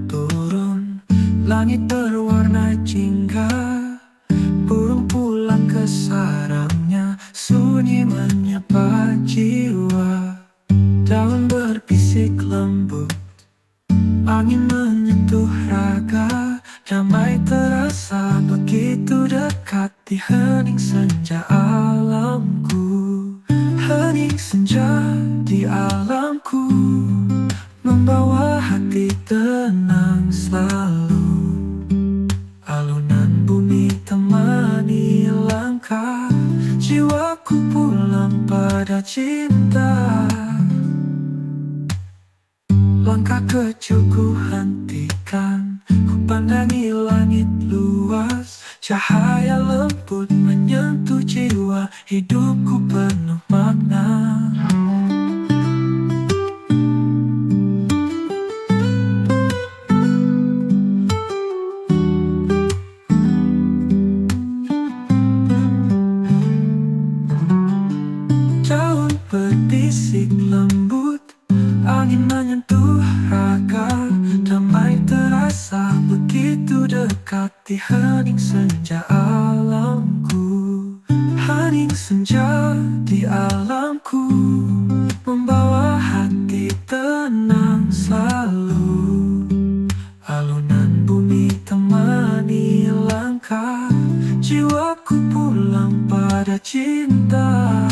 turun, langit berwarna jingga. Burung pulang ke sarangnya, sunyi menyapa jiwa. Daun berbisik lembut, angin menyentuh raga. Damai terasa begitu dekat di hening senja alamku. Hening senja di alamku, membawa hati tenang selalu. Alunan bumi temani langkah, jiwaku pulang pada cinta. Langkah kecilku hentikan, ku pandangi langit luas. Cahaya lembut menyentuh jiwa, hidupku penuh makna. Daun berbisik lembut, angin menyentuh raga. Damai terasa begitu dekat di hening senja alamku. Hening senja di alamku, membawa hati tenang selalu. Alunan bumi temani langkah, jiwaku pulang pada cinta.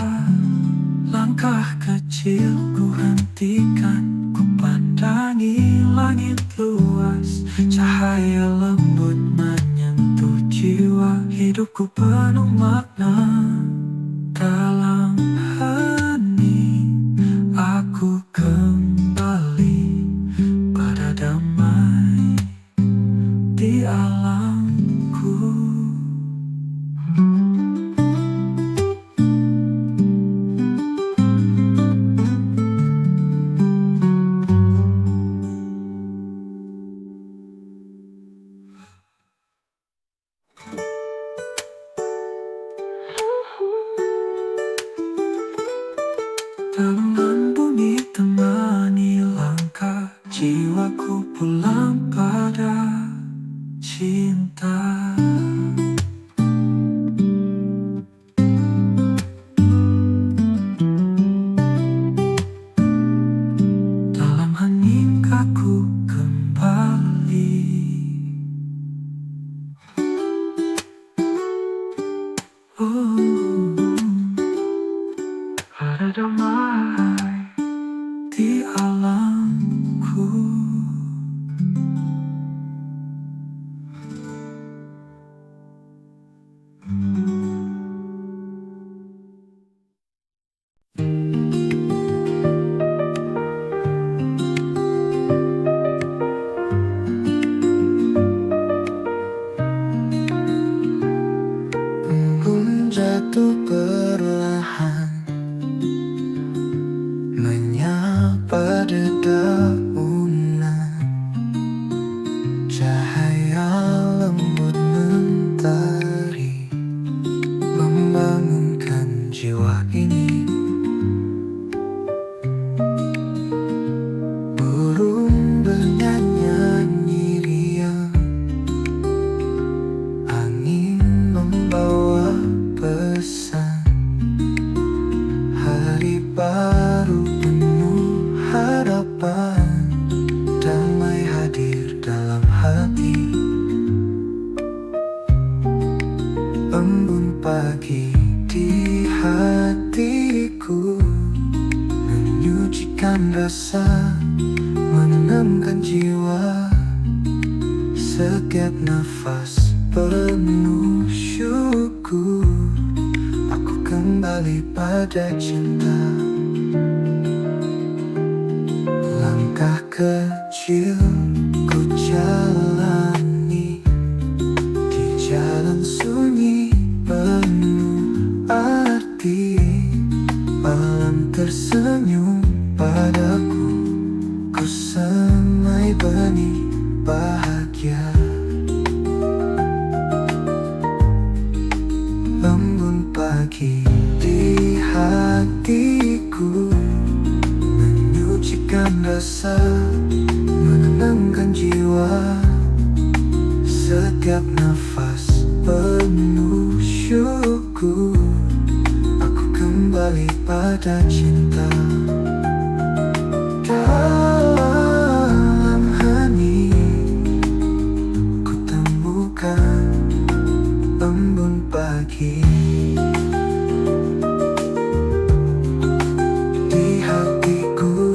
Langkah kecil ku hentikan, ku pandangi langit luas. Cahaya lembut menyentuh jiwa, hidupku penuh makna. Dalam hening aku kembali pada damai di alamku. Dalam bumi temani langkah, jiwaku pulang pada cinta. Dalam hening aku kembali. Ada damai di alamku. Embun jatuh perlahan, menyapa dedaunan. Cahaya lembut mentari membangunkan jiwa ini. Burung bernyanyi riang, angin membawa pesan. Hari baru penuh harapan, damai hadir dalam hati. Embun pagi di hatiku, menyucikan rasa, menenangkan jiwa. Setiap nafas penuh syukur, aku kembali pada cinta. Langkah kecil ku jalani di jalan sunyi penuh arti. Alam tersenyum padaku, ku semai benih bahagia. Embun pagi di hatiku, menyucikan rasa, menenangkan jiwa. Setiap nafas penuh syukur, aku kembali pada cinta. Dalam hening ku temukan embun pagi. Di hatiku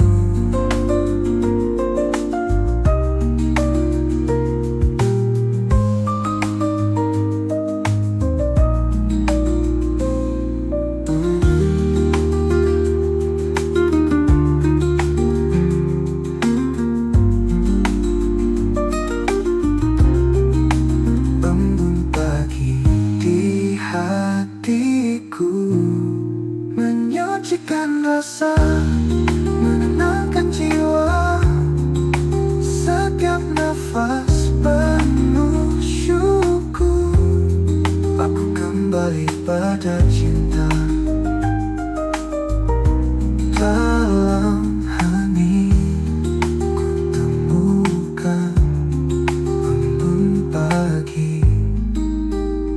embun pagi di hatiku, menyucikan rasa, menenangkan jiwa. Setiap nafas penuh syukur, aku kembali pada cinta. Dalam hening ku temukan embun pagi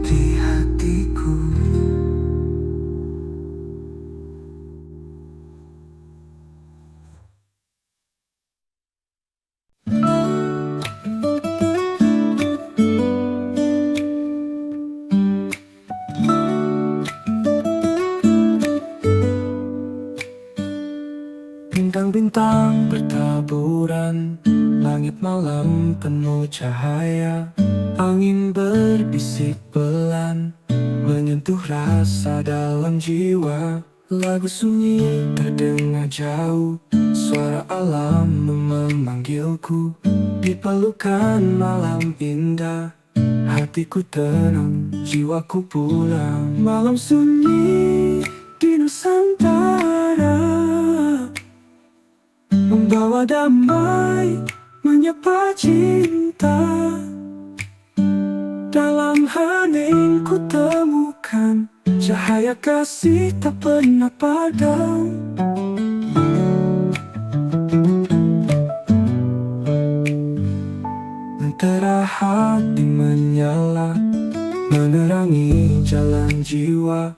di hatiku. Bintang-bintang bertaburan, langit malam penuh cahaya. Angin berbisik pelan, menyentuh rasa dalam jiwa. Lagu sunyi terdengar jauh, suara alam memanggilku. Di pelukan malam indah, hatiku tenang, jiwaku pulang. Malam sunyi di Nusantara, membawa damai, menyapa cinta. Dalam hening ku temukan cahaya kasih tak pernah padam. Lentera hati menyala, menerangi jalan jiwa.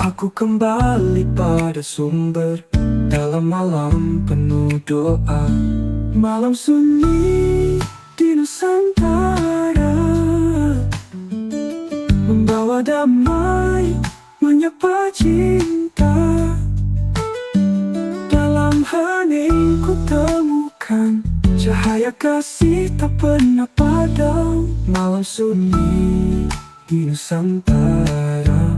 Aku kembali pada sumber, dalam malam penuh doa. Malam sunyi di Nusantara, membawa damai, menyapa cinta. Dalam hening ku temukan cahaya kasih tak pernah padam. Malam sunyi di Nusantara,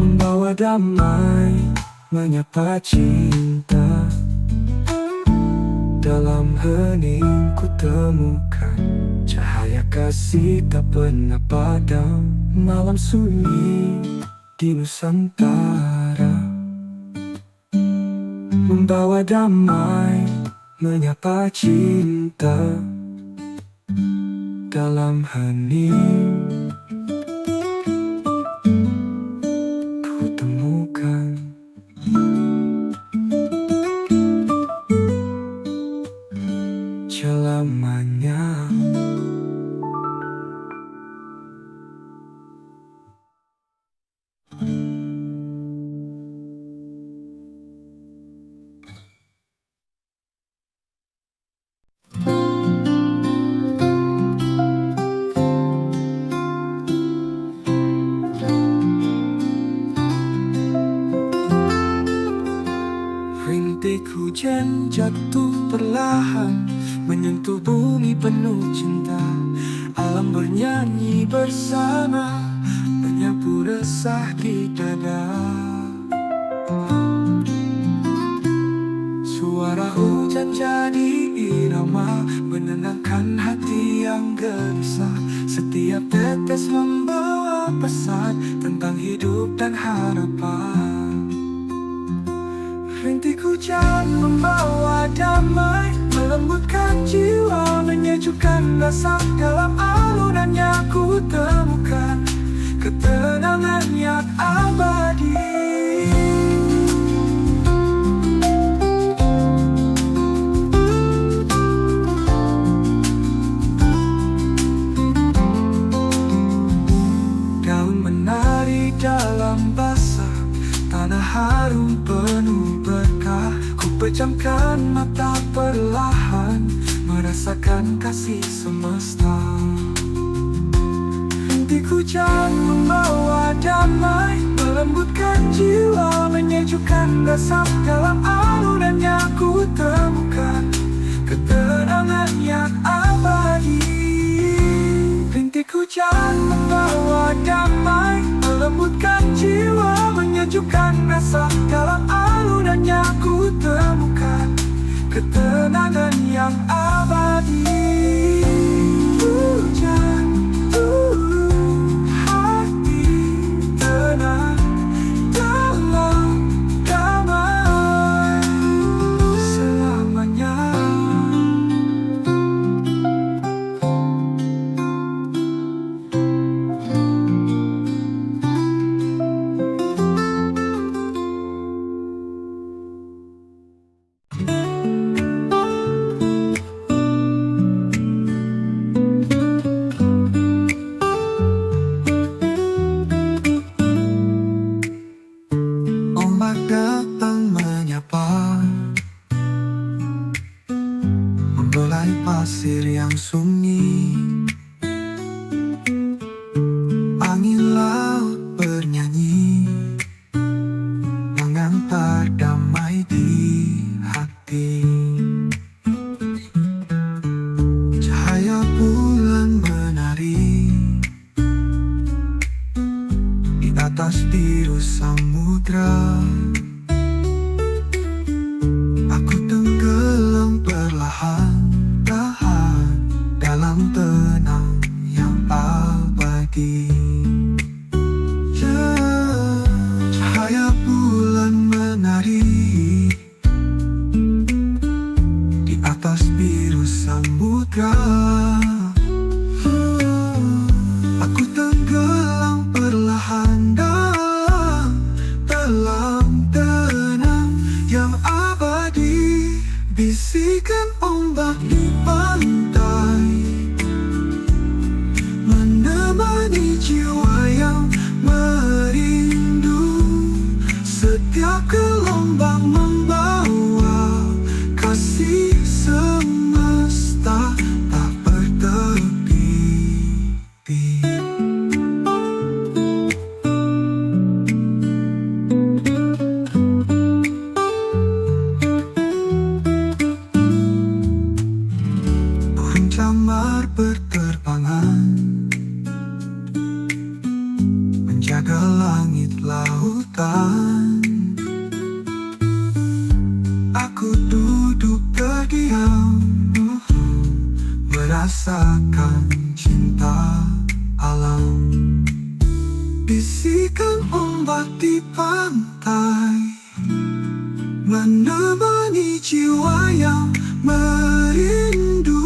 membawa damai, menyapa cinta. Dalam hening ku temukan cahaya kasih tak pernah padam. Malam sunyi di Nusantara, membawa damai, menyapa cinta. Dalam hening ku temukan selamanya. Rintik hujan jatuh perlahan, menyentuh bumi penuh cinta. Alam bernyanyi bersama, menyapu resah di dada. Suara hujan jadi irama, menenangkan hati yang gelisah. Setiap tetes membawa pesan tentang hidup dan harapan. Rintik hujan membawa damai, melembutkan jiwa, menyejukkan rasa. Dalam alunannya ku temukan ketenangan yang abadi. merasakan kasih semesta. Rintik hujan membawa damai, melembutkan jiwa, menyejukkan rasa. Dalam alunannya ku temukan ketenangan yang abadi. Rintik hujan membawa damai, melembutkan jiwa, menyejukkan rasa. Dalam alunannya ku temukan ketenangan yang abadi. Hujan, hati tenang dalam damai selamanya. Ombak datang menyapa, membelai pasir yang sunyi. Angin laut bernyanyi, mengantar damai di hati. Cahaya bulan menari di atas biru samudra. Aku tenggelam perlahan-lahan dalam tenang yang abadi. Cahaya bulan menari di atas biru samudra. Aku tenggelam perlahan dalam tenang yang abadi. Bisikan ombak di pantai menemani jiwa yang merindu. Setiap gelombang membawa kasih semesta tak bertepi. Burung camar berterbangan menjaga langit lautan. Aku duduk terdiam, merasakan cinta alam. Bisikan ombak di pantai menemani jiwa yang merindu.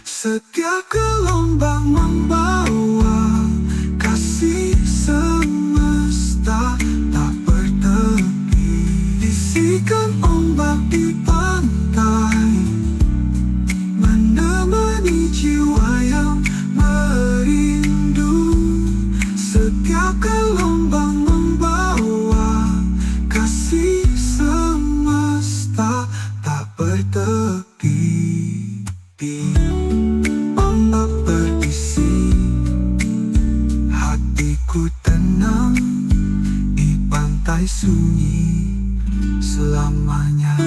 Setiap gelombang membawa kasih semesta tak bertepi. Bisikan ombak di pantai menemani jiwa yang merindu. Setiap gelombang membawa kasih semesta tak bertepi. Ombak berbisik, hatiku tenang di pantai sunyi selamanya.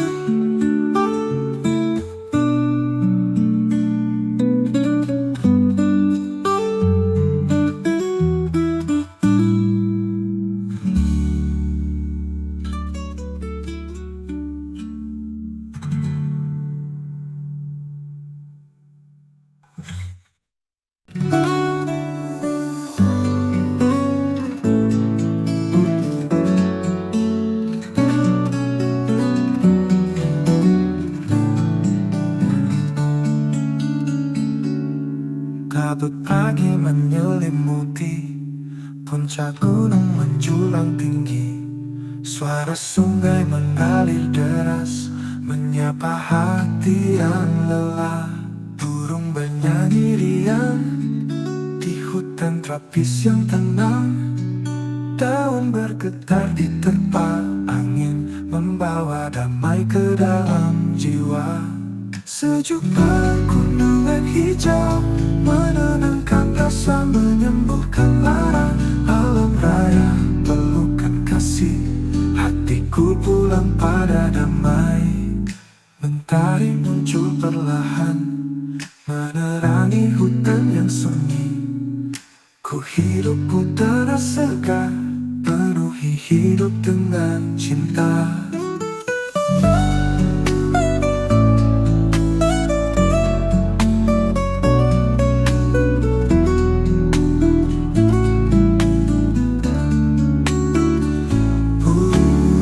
Kabut pagi menyelimuti puncak gunung menjulang tinggi. Suara sungai mengalir deras menyapa hati yang lelah. Burung bernyanyi riang di hutan tropis yang tenang. Daun bergetar diterpa angin, membawa damai ke dalam jiwa. Sejuk pegunungan hijau menenangkan rasa, menyembuhkan lara. Alam raya pelukan kasih, hatiku pulang pada damai. Mentari muncul perlahan menerangi hutan yang sunyi. Ku hidup udara segar, penuhi hidup dengan cinta.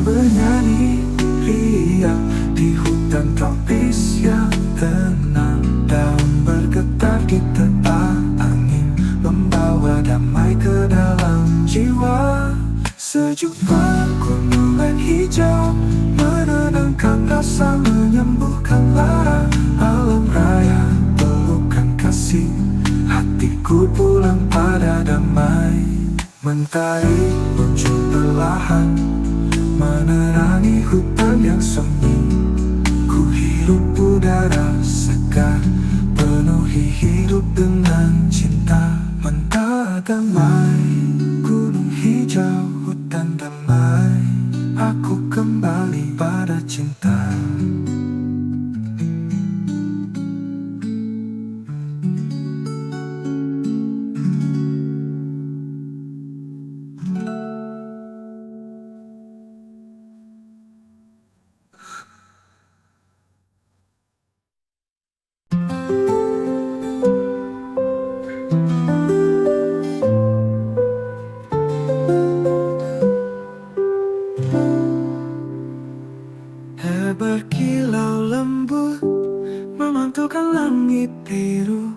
Bernyanyi riang di hutan tropis yang tenang. Daun bergetar di tetak angin, membawa damai ke dalam jiwa. Sejuk pegunungan hijau menenangkan rasa, menyembuhkan lara. Alam raya pelukan kasih, hatiku pulang pada damai. Mentari muncul perlahan menerangi hutan yang sunyi. Ku hirup udara segar, penuhi hidup dengan cinta. Mentari damai, gunung hijau, hutan damai. Aku kembali pada cinta. Berkilau lembut memantulkan langit biru.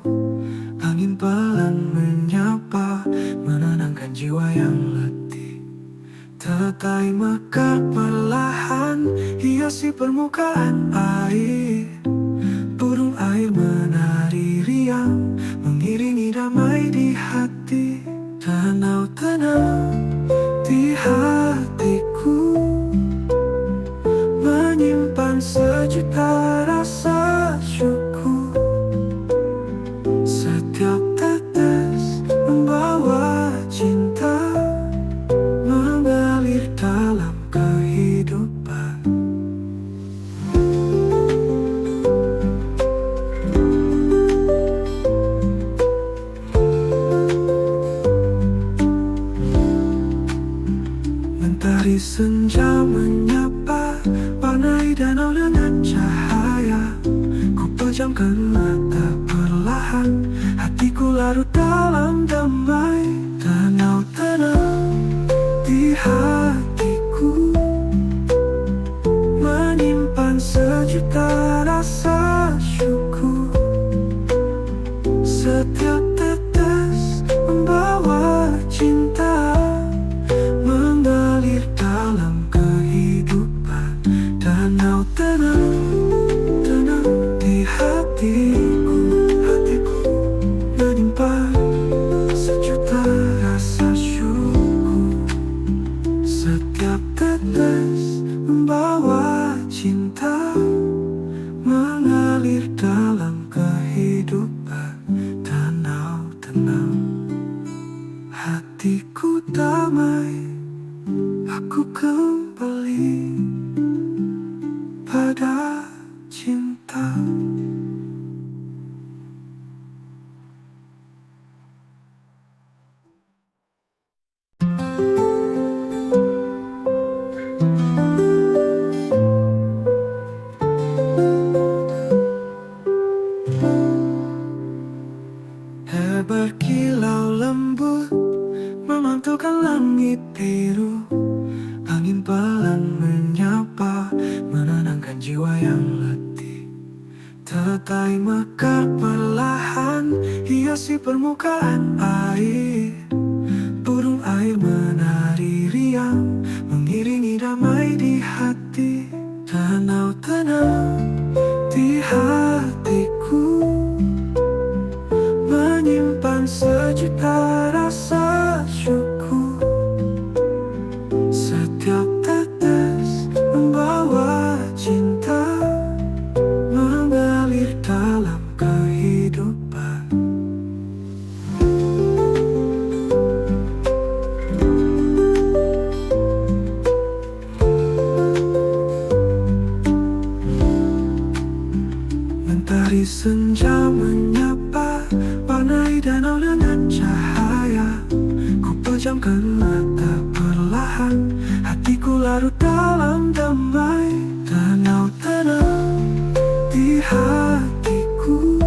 Angin pelan menyapa, menenangkan jiwa yang letih. Teratai mekar perlahan, hiasi permukaan air. Burung air menari riang, mengiringi damai di hati. Danau tenang di hatiku, menyimpan sejuta rasa syukur. Setiap tetes membawa cinta, mengalir dalam kehidupan. Mentari senja menyapa, warnai danau dengan cahaya. Ku pejamkan mata perlahan, hatiku larut dalam damai. Danau tenang di hatiku, menyimpan sejuta rasa syukur. Setiap tetes membawa cinta, mengalir dalam kehidupan. Danau tenang, tenang di hatiku, hatiku menyimpan sejuta rasa syukur. Setiap tetes membawa cinta, mengalir dalam kehidupan. Danau tenang, hatiku damai. Aku kembali pada cinta. Berkilau lembut memantulkan langit biru. Angin pelan menyapa, menenangkan jiwa yang letih. Teratai mekar perlahan, hiasi permukaan air. Burung air menari riang, mengiringi damai di hati. Danau tenang di hatiku, menyimpan sejuta rasa syukur. Setiap tetes membawa cinta, mengalir kehidupan. Mentari senja menyapa, warnai danau dengan cahaya. Ku pejamkan mata perlahan, hatiku larut dalam damai. Danau tenang di hatiku,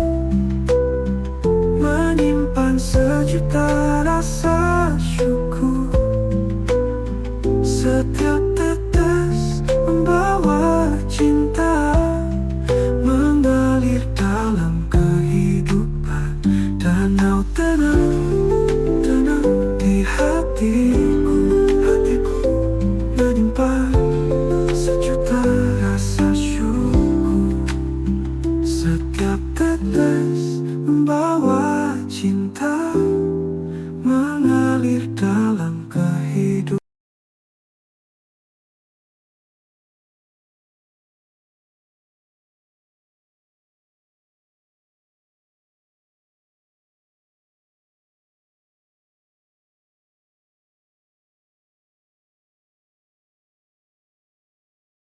menyimpan sejuta rasa.